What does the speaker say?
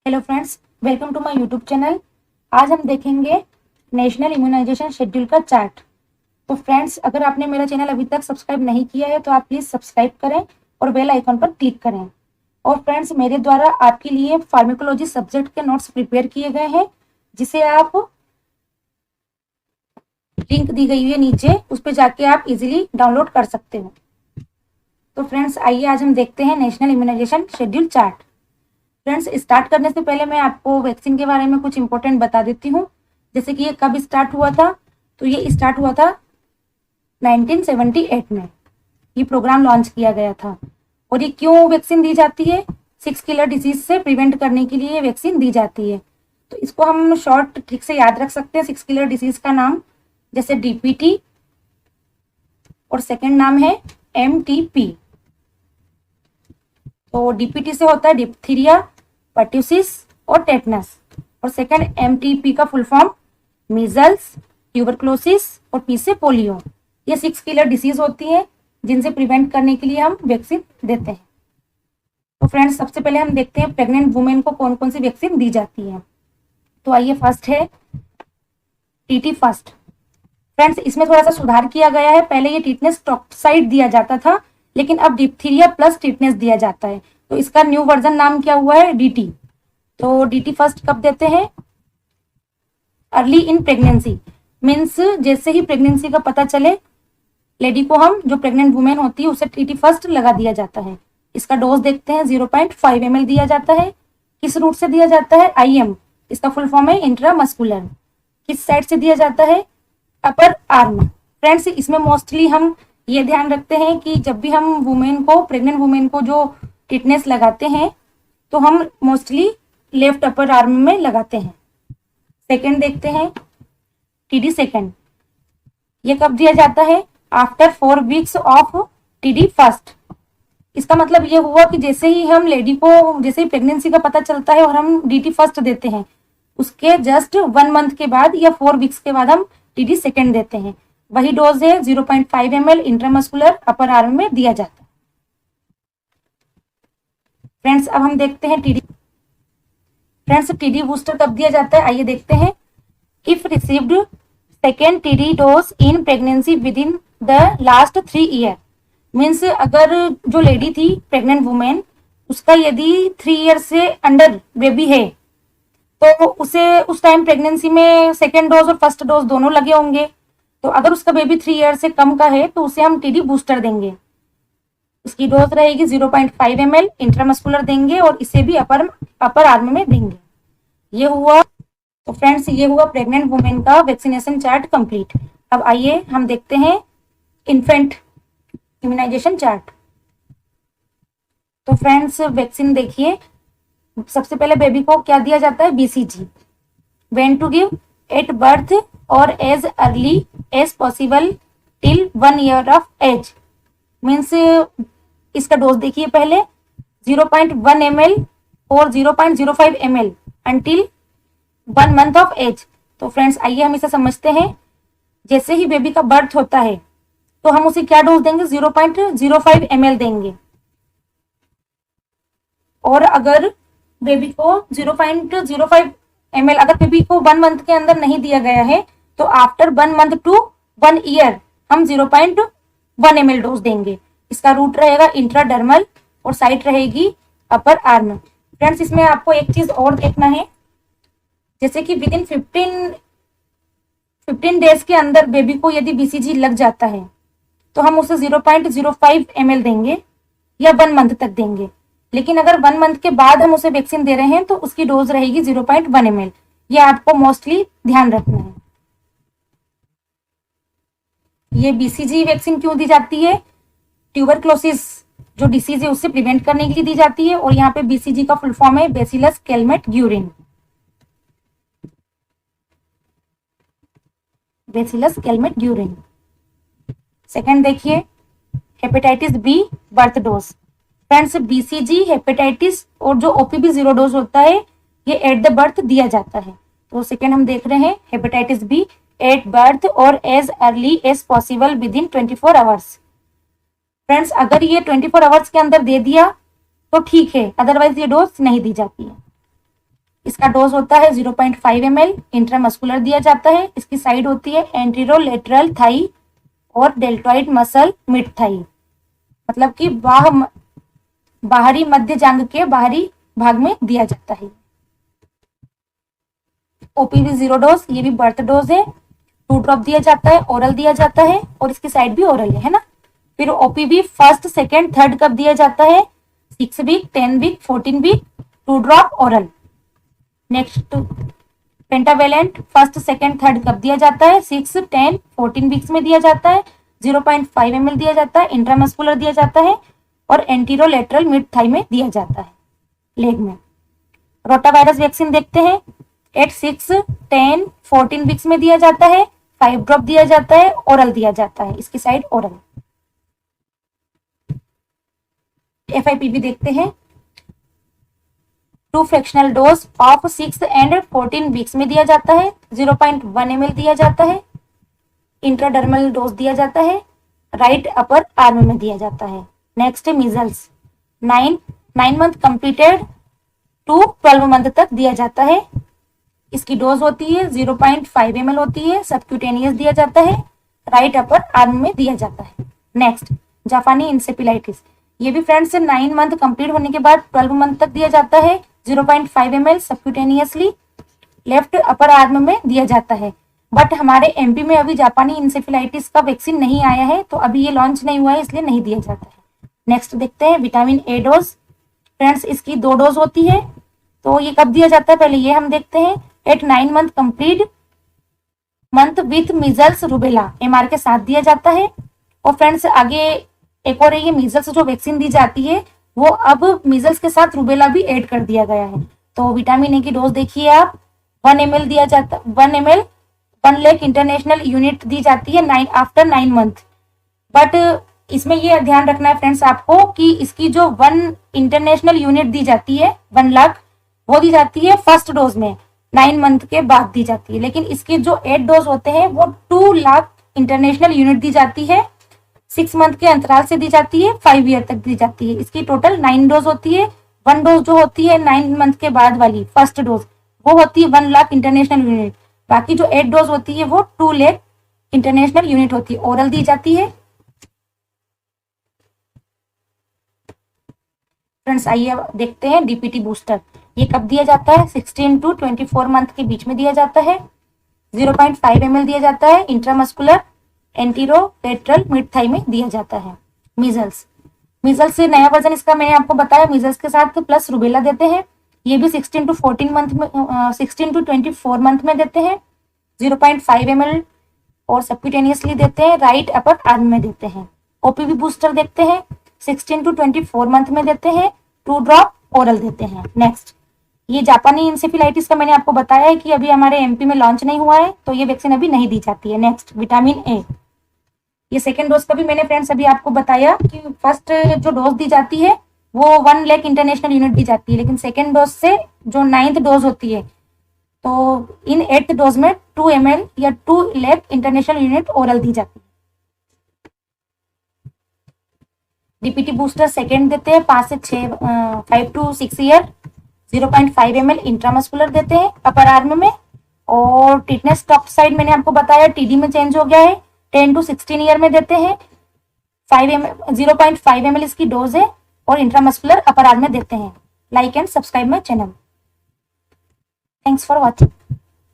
Hello friends, welcome to my YouTube channel. आज हम देखेंगे नेशनल इम्यूनाइजेशन शेड्यूल का चार्ट। तो फ्रेंड्स, अगर आपने मेरा चैनल अभी तक सब्सक्राइब नहीं किया है तो आप प्लीज़ सब्सक्राइब करें और बेल आइकन पर क्लिक करें। और फ्रेंड्स, मेरे द्वारा आपके लिए फार्मेकोलॉजी सब्जेक्ट के नोट्स प्रिपेयर किए गए हैं, जिसे आप लिंक दी गई है नीचे, उस पर जाके आप इजीली डाउनलोड कर सकते हो। तो फ्रेंड्स, आइए आज हम देखते हैं national immunisation schedule chart. Friends, start करने से पहले मैं आपको वैक्सीन के बारे में कुछ इंपॉर्टेंट बता देती हूँ। जैसे कि ये कब स्टार्ट हुआ था, तो ये स्टार्ट हुआ था 1978 में। ये प्रोग्राम लॉन्च किया गया था। और ये क्यों वैक्सीन दी जाती है? 6 किलर डिजीज से प्रिवेंट करने के लिए ये वैक्सीन दी जाती है। तो इसको हम शॉर्ट ट्रिक से याद रख सकते हैं। 6 किलर डिजीज का नाम जैसे डीपीटी, और सेकेंड नाम है एमटीपी। तो डीपीटी से होता है डिप्थीरिया, पर्ट्यूसिस और टेटनस। और सेकंड एमटीपी का फुल फॉर्म मीजल्स, ट्यूबरक्लोसिस और पी से पोलियो। ये 6 किलर डिसीज होती है जिनसे प्रिवेंट करने के लिए हम वैक्सीन देते हैं। तो फ्रेंड्स, सबसे पहले हम देखते हैं प्रेग्नेंट वुमेन को कौन कौन सी वैक्सीन दी जाती है। तो आइए, फर्स्ट है टीटी फर्स्ट। फ्रेंड्स, इसमें थोड़ा सा सुधार किया गया है। पहले ये टिटनेस टॉक्साइड दिया जाता था, लेकिन अब डिप्थीरिया प्लस टिटनेस दिया जाता है। तो इसका न्यू वर्जन नाम क्या हुआ है? डीटी। तो डीटी फर्स्ट कब देते हैं? अर्ली इन प्रेगनेंसी, मीन्स जैसे ही प्रेगनेंसी का पता चले लेडी को, हम जो प्रेग्नेंट वुमेन होती है उसे टीटी फर्स्ट लगा दिया जाता है। इसका डोज देखते हैं, 0.5 ml दिया जाता है। किस रूट से दिया जाता है? आईएम। इसका फुल फॉर्म है इंट्रामस्कुलर। किस साइड से दिया जाता है? Upper arm. फ्रेंड्स, इसमें मोस्टली हम ये ध्यान रखते हैं कि जब भी हम वुमेन को, प्रेग्नेंट वुमेन को जो टिटनेस लगाते हैं, तो हम मोस्टली लेफ्ट अपर आर्म में लगाते हैं। सेकंड देखते हैं टीडी सेकंड। ये कब दिया जाता है? After 4 weeks of TD first. इसका मतलब ये हुआ कि जैसे ही हम लेडी को, जैसे ही प्रेगनेंसी का पता चलता है और हम डीटी फर्स्ट देते हैं, उसके जस्ट 1 मंथ के बाद या 4 वीक्स के बाद हम टीडी सेकंड देते हैं। वही डोज है, 0.5 ml इंट्रामस्कुलर अपर आर्म में दिया जाता है। फ्रेंड्स, अब हम देखते हैं टीडी। फ्रेंड्स, टीडी बूस्टर कब दिया जाता है? आइए देखते हैं। If received second TD dose in pregnancy with in the last 3 year. Means अगर जो लेडी थी प्रेग्नेंट वुमेन, उसका यदि 3 ईयर से अंडर बेबी है, तो उसे उस टाइम प्रेगनेंसी में सेकेंड डोज और फर्स्ट डोज दोनों लगे होंगे। तो अगर उसका बेबी 3 ईयर से कम का है तो उसे हम टीडी बूस्टर देंगे। उसकी डोज रहेगी 0.5 ml इंट्रामस्कुलर देंगे, और इसे भी अपर आर्म में देंगे। ये हुआ। तो फ्रेंड्स, ये हुआ प्रेग्नेंट वुमेन का वैक्सीनेशन चार्ट कंप्लीट। अब आइए हम देखते हैं इन्फेंट इम्यूनाइजेशन चार्ट। तो फ्रेंड्स, वैक्सीन देखिए, सबसे पहले बेबी को क्या दिया जाता है? BCG. When to give? At birth और as early as possible till 1 year of age. Means इसका डोज देखिए पहले, 0.1 ml और 0.05 ml until 1 month of age. तो फ्रेंड्स, आइए हम इसे समझते हैं। जैसे ही बेबी का बर्थ होता है तो हम उसे क्या डोज देंगे? 0.05 ml देंगे। और अगर बेबी को 0.05 ml, अगर बेबी को 1 मंथ के अंदर नहीं दिया गया है, तो आफ्टर 1 मंथ टू 1 ईयर हम 0.1 ml डोज देंगे। इसका रूट रहेगा इंट्राडर्मल और साइट रहेगी अपर आर्म। फ्रेंड्स, इसमें आपको एक चीज और देखना है। जैसे कि विद इन 15 डेज के अंदर बेबी को यदि बीसीजी लग जाता है, तो हम उसे 0.05 ml देंगे या 1 मंथ तक देंगे। लेकिन अगर 1 मंथ के बाद हम उसे वैक्सीन दे रहे हैं तो उसकी डोज रहेगी 0.1 ml। ये आपको मोस्टली ध्यान रखना है। ये बीसीजी वैक्सीन क्यों दी जाती है? ट्यूबरक्लोसिस जो डिसीज है उससे प्रिवेंट करने के लिए दी जाती है। और यहाँ पे बीसीजी का फुल फॉर्म है bacillus Calmette Guerin. Bacillus Calmette Guerin. Second देखिए, hepatitis B birth dose. Friends, BCG, hepatitis और जो ओपीबी 0 डोज होता है, ये एट द बर्थ दिया जाता है। तो सेकंड हम देख रहे हैं हेपेटाइटिस बी, एट बर्थ और as early as possible within 24 hours. Friends, अगर ये 24 आवर्स के अंदर दे दिया तो ठीक है, अदरवाइज ये डोज नहीं दी जाती है। इसका डोज होता है 0.5 ml, इंट्रामस्कुलर दिया जाता है। इसकी साइड होती है एंटीरोलेटरल थाई और डेल्टॉइड मसल मिड थाई, मतलब कि बाहरी मध्य जांघ के बाहरी भाग में दिया जाता है। ओपीवी 0 डोज, ये भी बर्थ डोज है। 2 ड्रॉप दिया जाता है, ओरल दिया जाता है और इसकी साइड भी ओरल है ना। फिर ओपीवी फर्स्ट सेकेंड थर्ड कब दिया जाता है? 6 week, 10 week, 14 week, 2 drop oral. Next pentavalent first second third कब दिया जाता है? 6, 10, 14 वीक्स में दिया जाता है। 0.5 ml दिया जाता है, इंट्रामस्कुलर दिया जाता है और एंटीरोलेटरल मिड थाई में दिया जाता है, लेग में। रोटावायरस वैक्सीन देखते हैं। 8, 6, 10, 14 वीक्स में दिया जाता है। 5 ड्रॉप दिया जाता है, ओरल दिया जाता है, इसकी साइड ओरल। FIPV देखते हैं। 2 fractional dose of 6 and 14 weeks में दिया जाता है। 0.1 ml दिया जाता है। इंट्राडर्मल डोज दिया जाता है, राइट अपर आर्म में दिया जाता है। Next measles 9 month completed to 12 month तक दिया जाता है। इसकी डोज होती है 0.5 ml होती है, सबक्यूटेनियस दिया जाता है, राइट अपर आर्म में दिया जाता है। नेक्स्ट जापानी इंसेफेलाइटिस, ये भी फ्रेंड्स 9 मंथ कंप्लीट होने के बाद 12 मंथ तक दिया जाता है। 0.5 ml subcutaneously left upper arm में दिया जाता है। बट हमारे एमपी में अभी जापानी इंसेफेलाइटिस का वैक्सीन नहीं आया है, तो अभी ये लॉन्च नहीं हुआ है, इसलिए नहीं दिया जाता है। नेक्स्ट देखते हैं विटामिन ए डोज। फ्रेंड्स इसकी 2 डोज होती है, तो ये कब दिया जाता है पहले ये हम देखते हैं। 8, 9 month complete month with measles rubella MR के साथ दिया जाता है। और फ्रेंड्स आगे एक और ये मीजल्स जो वैक्सीन दी जाती है वो अब मीजल्स के साथ रूबेला भी ऐड कर दिया गया है। तो विटामिन ए की डोज देखिए आप, 1 ml दिया जाता, 1 ml 1 लाख इंटरनेशनल यूनिट दी जाती है आफ्टर 9 मंथ। बट इसमें ये ध्यान रखना है फ्रेंड्स आपको कि इसकी जो 1 इंटरनेशनल यूनिट दी जाती है 1 लाख, वो दी जाती है फर्स्ट डोज में, 9 मंथ के बाद दी जाती है। लेकिन इसके जो 8 डोज होते हैं वो 2 लाख इंटरनेशनल यूनिट दी जाती है, 6 मंथ के अंतराल से दी जाती है, 5 ईयर तक दी जाती है। इसकी टोटल 9 डोज होती है। 1 डोज जो होती है 9 मंथ के बाद वाली फर्स्ट डोज, वो होती है 1 लाख इंटरनेशनल यूनिट। बाकी जो 8 डोज होती है वो 2 लाख इंटरनेशनल यूनिट होती है, ओरल दी जाती है। फ्रेंड्स आइए अब देखते हैं डीपीटी बूस्टर, ये कब दिया जाता है? 16 to 24 मंथ के बीच में दिया जाता है। 0.5 ml दिया जाता है, इंट्रामस्कुलर एंटीरोलेटरल मिड थाई में दिया जाता है। मीजल्स से नया वर्जन इसका मैंने आपको बताया, मीजल्स के साथ प्लस रूबेला देते हैं। ये भी 16 to 14 मंथ में 16 to 24 मंथ में देते हैं। 0.5 ml और सबक्यूटेनियसली देते हैं, राइट अपर आर्म में देते हैं। ओपीवी बूस्टर देखते हैं, 16 to 24 मंथ में देते हैं, 2 ड्रॉप ओरल देते हैं। नेक्स्ट ये जापानी इंसेफेलाइटिस का मैंने आपको बताया है कि अभी हमारे एमपी में लॉन्च नहीं हुआ है, तो ये वैक्सीन अभी नहीं दी जाती है। नेक्स्ट विटामिन ए, ये सेकेंड डोज का भी मैंने फ्रेंड्स अभी आपको बताया कि फर्स्ट जो डोज दी जाती है वो 1 लाख इंटरनेशनल यूनिट दी जाती है, लेकिन सेकेंड डोज से जो 9th डोज होती है तो इन 8th डोज में 2 ml या 2 लाख इंटरनेशनल यूनिट ओरल दी जाती है। डीपीटी बूस्टर सेकेंड देते हैं 5 to 6 ईयर। 0.5 ml इंट्रामस्कुलर देते हैं अपर आर्म में। और टिटनेस टॉक्साइड मैंने आपको बताया टीडी में चेंज हो गया है, 10 to 16 ईयर में देते हैं। 0.5 ml इसकी डोज है और इंट्रामस्कुलर अपर आर्म में देते हैं। Like and subscribe my channel. Thanks for watching.